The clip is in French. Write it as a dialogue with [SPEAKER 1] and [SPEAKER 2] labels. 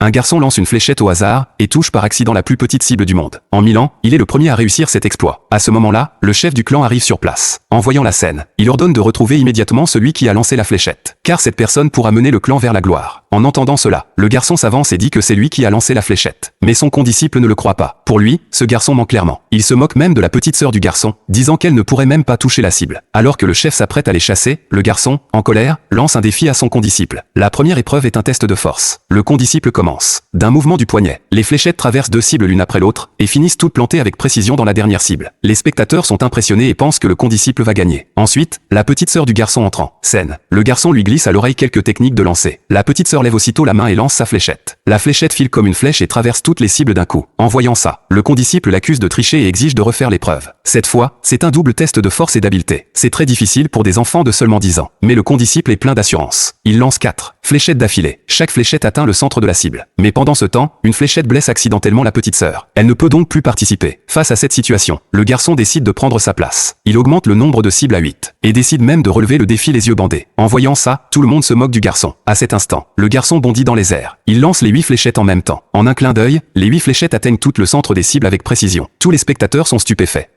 [SPEAKER 1] Un garçon lance une fléchette au hasard et touche par accident la plus petite cible du monde. En Milan, il est le premier à réussir cet exploit. À ce moment-là, le chef du clan arrive sur place. En voyant la scène, il ordonne de retrouver immédiatement celui qui a lancé la fléchette, car cette personne pourra mener le clan vers la gloire. En entendant cela, le garçon s'avance et dit que c'est lui qui a lancé la fléchette. Mais son condisciple ne le croit pas. Pour lui, ce garçon ment clairement. Il se moque même de la petite sœur du garçon, disant qu'elle ne pourrait même pas toucher la cible. Alors que le chef s'apprête à les chasser, le garçon, en colère, lance un défi à son condisciple. La première épreuve est un test de force. Le condisciple commence. D'un mouvement du poignet, les fléchettes traversent deux cibles l'une après l'autre et finissent toutes plantées avec précision dans la dernière cible. Les spectateurs sont impressionnés et pensent que le condisciple va gagner. Ensuite, la petite sœur du garçon entre en scène. Le garçon lui glisse à l'oreille quelques techniques de lancer. La petite sœur lève aussitôt la main et lance sa fléchette. La fléchette file comme une flèche et traverse toutes les cibles d'un coup. En voyant ça, le condisciple l'accuse de tricher et exige de refaire l'épreuve. Cette fois, c'est un double test de force et d'habileté. C'est très difficile pour des enfants de seulement 10 ans. Mais le condisciple est plein d'assurance. Il lance 4 fléchettes d'affilée. Chaque fléchette atteint le centre de la cible. Mais pendant ce temps, une fléchette blesse accidentellement la petite sœur. Elle ne peut donc plus participer. Face à cette situation, le garçon décide de prendre sa place. Il augmente le nombre de cibles à 8 et décide même de relever le défi les yeux bandés. En voyant ça, tout le monde se moque du garçon. À cet instant, le garçon bondit dans les airs. Il lance les 8 fléchettes en même temps. En un clin d'œil, les 8 fléchettes atteignent tout le centre des cibles avec précision. Tous les spectateurs sont stupéfaits.